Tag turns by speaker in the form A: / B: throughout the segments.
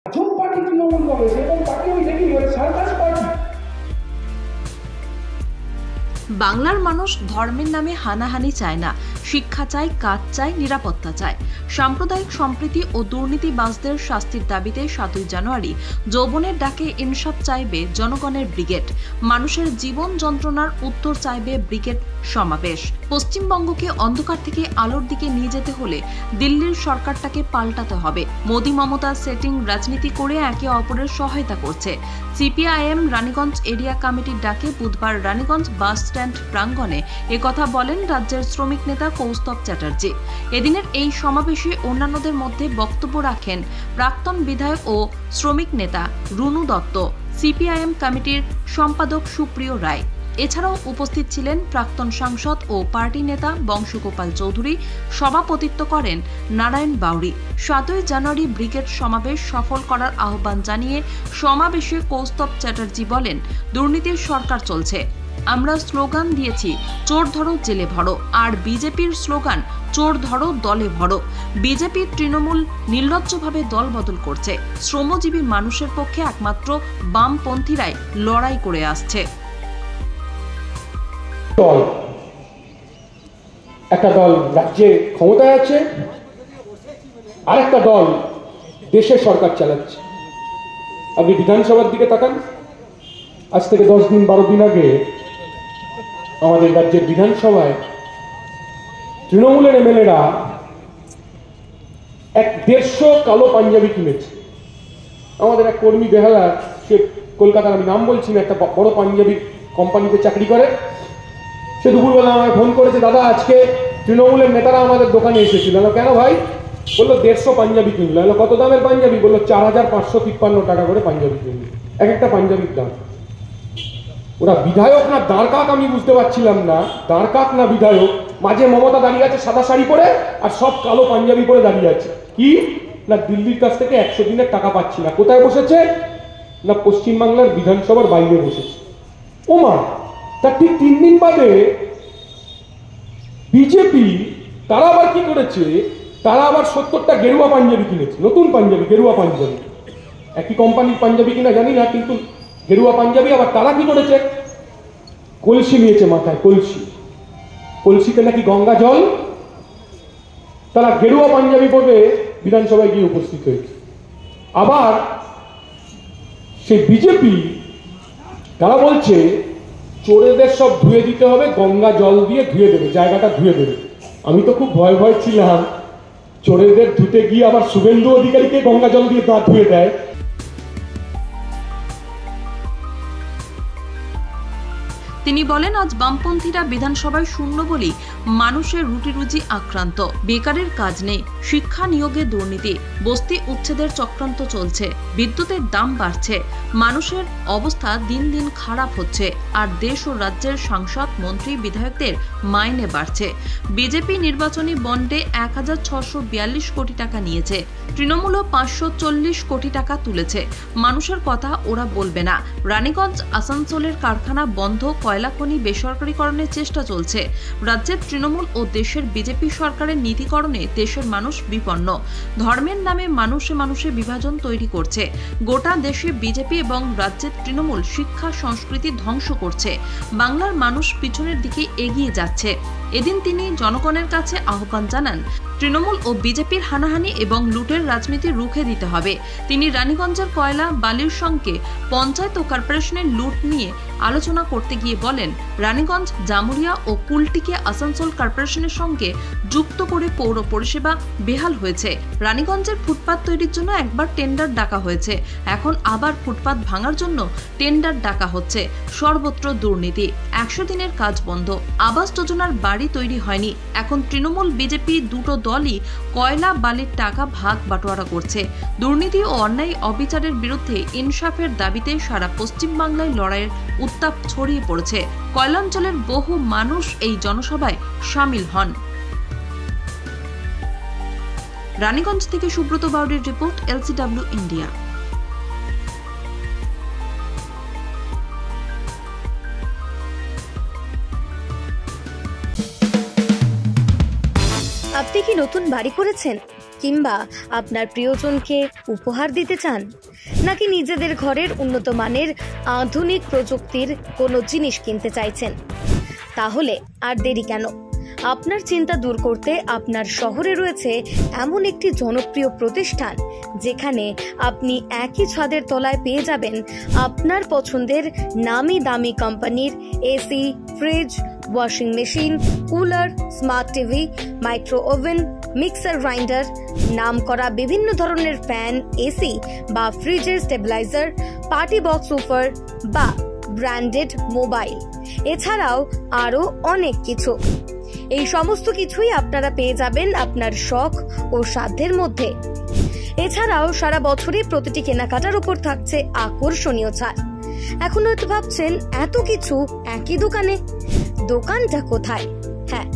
A: আজব পার্টি তৃণমূল কংগ্রেস, এবং তাকে আমি দেখি সার্কাস পার্টি।
B: বাংলার মানুষ ধর্মের নামে হানাহানি চায় না, শিক্ষা চায়, কাজ চায়, নিরাপত্তা চায়। সাম্প্রদায়িক সম্প্রীতি ও দুর্নীতিবাজদের শাস্তির দাবিতে 7ই জানুয়ারি যৌবনের ডাকে ইনসাফ চাইবে জনগণের ব্রিগেড। মানুষের জীবন যন্ত্রণার উত্তর চাইবে ব্রিগেড সমাবেশ। পশ্চিমবঙ্গকে অন্ধকার থেকে আলোর দিকে নিয়ে যেতে হলে দিল্লির সরকারটাকে পাল্টাতে হবে। মোদি মমতা সেটিং রাজনীতি করে একে অপরের সহায়তা করছে। সিপিআইএম রানীগঞ্জ এরিয়া কমিটির ডাকে বুধবার রানীগঞ্জ বাস স্ট্যান্ড প্রাঙ্গণে একথা বলেন রাজ্যের শ্রমিক নেতা কৌস্তব চ্যাটার্জি। এদিনের এই সমাবেশে অন্যান্যদের মধ্যে বক্তব্য রাখেন প্রাক্তন বিধায়ক ও শ্রমিক নেতা রুনু দত্ত, সিপিআইএম কমিটির সম্পাদক সুপ্রিয় রায়। এছাড়াও উপস্থিত ছিলেন প্রাক্তন সাংসদ ও পার্টি নেতা বংশগোপাল চৌধুরী। সভাপতিত্ব করেন নারায়ণ বাউরি। 7ই জানুয়ারি ব্রিগেড সমাবেশ সফল করার আহ্বান জানিয়ে সমাবেশে কৌস্তব চ্যাটার্জি বলেন, দুর্নীতির সরকার চলছে। আমরা স্লোগান দিয়েছি, চোর ধরো জেলে ভরো, আর বিজেপির স্লোগান চোর ধরো দলে ভরো। বিজেপি তৃণমূল নির্লজ্জভাবে দল বদল করছে। শ্রমজীবী মানুষের পক্ষে একমাত্র বামপন্থীরাই লড়াই করে আসছে।
A: একটা দল রাজ্যে ক্ষমতায় আছে, আরেকটা দল দেশের সরকার চালাচ্ছে। আপনি বিধানসভার দিকে তাকান, আজ থেকে 10 দিন 12 দিন আগে আমাদের রাজ্যের বিধানসভায় তৃণমূলের এমএলএরা 150 কালো পাঞ্জাবি কিনেছে। আমাদের এক কর্মী বেহালা, সে কলকাতার, আমি নাম বলছি না, একটা বড় পাঞ্জাবি কোম্পানিতে চাকরি করে। সে দুপুরবেলা আমায় ফোন করেছে, দাদা আজকে তৃণমূলের নেতারা আমাদের দোকানে এসেছিল। কেন ভাই? বললো 150 পাঞ্জাবি কিনলো। কত দামের পাঞ্জাবি? বললো 4553 টাকা করে পাঞ্জাবি কিনলো, এক একটা পাঞ্জাবির দাম। ওরা বিধায়ক না দাঁড় কাক আমি বুঝতে পারছিলাম না, দাঁড় কাক না বিধায়ক। মাঝে মমতা দাঁড়িয়ে আছে সাদা শাড়ি পরে, আর সব কালো পাঞ্জাবি পরে দাঁড়িয়ে আছে। কি না, দিল্লির কাছ থেকে 100 দিনের টাকা পাচ্ছি না। কোথায় বসেছে না, পশ্চিমবাংলার বিধানসভার বাইরে বসেছে। ওমা, তার ঠিক 3 দিন বাদে বিজেপি তারা আবার কি করেছে, তারা আবার 70টা গেরুয়া পাঞ্জাবি কিনেছে, নতুন পাঞ্জাবি, গেরুয়া পাঞ্জাবি। একই কোম্পানির পাঞ্জাবি কিনা জানি না, কিন্তু গেরুয়া পাঞ্জাবি। আবার তারা কি করেছে, কলসি নিয়েছে মাথায়, কলসি, কলসিতে নাকি গঙ্গা জল। তারা গেরুয়া পাঞ্জাবি পরে বিধানসভায় গিয়ে উপস্থিত হয়েছে। আবার সেই বিজেপি তারা বলছে চোরেদের সব ধুয়ে দিতে হবে, গঙ্গা জল দিয়ে ধুয়ে দেবে, জায়গাটা ধুয়ে দেবে। আমি তো খুব ভয় ভয় ছিলাম, চোরেদের ধুতে গিয়ে আবার শুভেন্দু অধিকারীকে গঙ্গা জল দিয়ে দাঁত ধুয়ে দেয়।
B: তিনি বলেন, আজ বামপন্থীরা বিধানসভায় শূন্য বলেই মানুষের রুটি রুজি আক্রান্ত। বেকারের কাজ নেই, শিক্ষা নিয়োগে দুর্নীতি, বস্তি উচ্ছেদের চক্রান্ত চলছে, বিদ্যুতের দাম বাড়ছে, মানুষের অবস্থা দিন দিন খারাপ হচ্ছে, আর দেশ ও রাজ্যের সাংসদ মন্ত্রী বিধায়কদের মাইনে বাড়ছে। বিজেপি নির্বাচনী বন্ডে 1642 কোটি টাকা নিয়েছে, তৃণমূলও 540 কোটি টাকা তুলেছে। মানুষের কথা ওরা বলবে না। রানীগঞ্জ আসানসোলের কারখানা বন্ধ, কয়লা খনি বেসরকারীকরণের চেষ্টা চলছে। রাজ্যের তৃণমূল ও দেশের বিজেপি সরকারের নীতিকরণে দেশের মানুষ বিপন্ন। ধর্মের নামে মানুষে মানুষে বিভাজন তৈরি করছে। গোটা দেশে বিজেপি এবং রাজ্যের তৃণমূল শিক্ষা সংস্কৃতি ধ্বংস করছে। বাংলার মানুষ পিছনের দিকে এগিয়ে যাচ্ছে। এদিন তিনি জনগণের কাছে আহ্বান জানান, তৃণমূল ও বিজেপির হানাহানি এবং লুটের রাজনীতি রুখে দিতে হবে। তিনি রানীগঞ্জের কয়লা বালির সঙ্গে পঞ্চায়েত ও কর্পোরেশনের লুট নিয়ে আলোচনা করতে গিয়ে বলেন, রানীগঞ্জ, জামুরিয়া ও কুলটিকে আসানসোল কর্পোরেশনের সঙ্গে যুক্ত করে পৌর পরিষেবা বেহাল হয়েছে। রানীগঞ্জের ফুটপাত তৈরির জন্য একবার টেন্ডার ডাকা হয়েছে, এখন আবার ফুটপাত ভাঙার জন্য টেন্ডার ডাকা হচ্ছে। সর্বত্র দুর্নীতি, 100 দিনের কাজ বন্ধ, আবাস যোজনার বাড়ি তৈরি হয়নি। এখন তৃণমূল বিজেপি দুটো দলই কয়লা বালির টাকা ভাগ বাটোয়ারা করছে। দুর্নীতি ও অন্যায় অবিচারের বিরুদ্ধে ইনসাফের দাবিতে সারা পশ্চিমবাংলায় লড়াইয়ের উত্তাপ ছড়িয়ে পড়েছে। কয়লাঞ্চলের বহু মানুষ এই জনসভায় সামিল হন। রানীগঞ্জ থেকে সুব্রত বাউরির রিপোর্ট, LCW ইন্ডিয়া।
C: আপনি কি নতুন বাড়ি করেছেন? কিংবা আপনার প্রিয়জনকে উপহার দিতে চান, নাকি নিজেদের ঘরের উন্নত মানের আধুনিক প্রযুক্তির কোনো জিনিস কিনতে চাইছেন? তাহলে আর দেরি কেন? আপনার চিন্তা দূর করতে আপনার শহরে রয়েছে এমন একটি জনপ্রিয় প্রতিষ্ঠান যেখানে আপনি একই ছাদের তলায় পেয়ে যাবেন আপনার পছন্দের নামি দামি কোম্পানির AC, fridge, washing machine, cooler, smart TV, micro oven, mixer grinder, নাম করা বিভিন্ন ধরনের ফ্যান, এসি বা ফ্রিজের স্টেবিলাইজার, পার্টি বক্স উফার বা ব্র্যান্ডেড মোবাইল, এছাড়াও আরো অনেক কিছু। এই সমস্ত কিছুই আপনারা পেয়ে যাবেন আপনার শখ ও সাধ্যের মধ্যে। এছাড়াও সারা বছরই প্রতিটি কেনাকাটার উপর থাকছে আকর্ষণীয় ছাড়। এখন হয়তো ভাবছেন এত কিছু একই দোকানে, দোকানটা কোথায়? হ্যাঁ,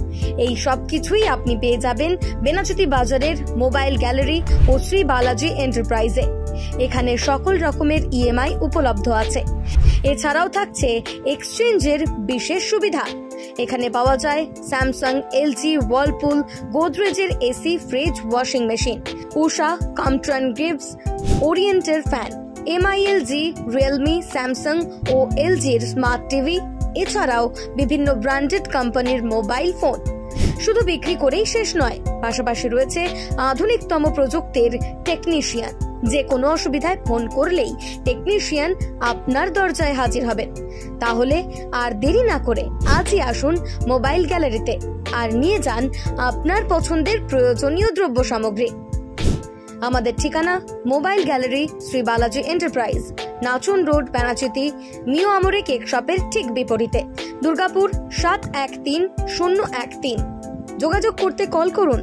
C: এই সব কিছুই আপনি পেয়ে যাবেন বেনাচিতি বাজারের মোবাইল গ্যালারি ও শ্রী বালাজি এন্টারপ্রাইজে। এখানে সকল রকমের ইএমআই উপলব্ধ আছে। এছাড়াও থাকছে এক্সচেঞ্জের বিশেষ সুবিধা। এখানে পাওয়া যায় স্যামসাং, এলজি, ওয়ার্লপুল, গোদরেজের AC, fridge, washing machine, Usha, Crompton Greaves, ওরিয়েন্টের ফ্যান, এমআইএলজি, রিয়েলমি, স্যামসাং ও এলজির স্মার্ট টিভি, এছাড়াও বিভিন্ন ব্র্যান্ডেড কোম্পানির মোবাইল ফোন। শুধু বিক্রি করেই শেষ নয়, পাশাপাশি রয়েছে আধুনিকতম প্রযুক্তির টেকনিশিয়ান। যে কোনো অসুবিধায় ফোন করলেই টেকনিশিয়ান আপনার দরজায় হাজির হবেন। তাহলে আর দেরি না করে আজই আসুন মোবাইল গ্যালারিতে আর নিয়ে যান আপনার পছন্দের প্রয়োজনীয় দ্রব্য সামগ্রী। আমাদের ঠিকানা mobile gallery, Shri Balaji enterprise, Nachan road, Benachity, Mio Amore cake শপের ঠিক বিপরীতে, দুর্গাপুর 713013। যোগাযোগ করতে কল করুন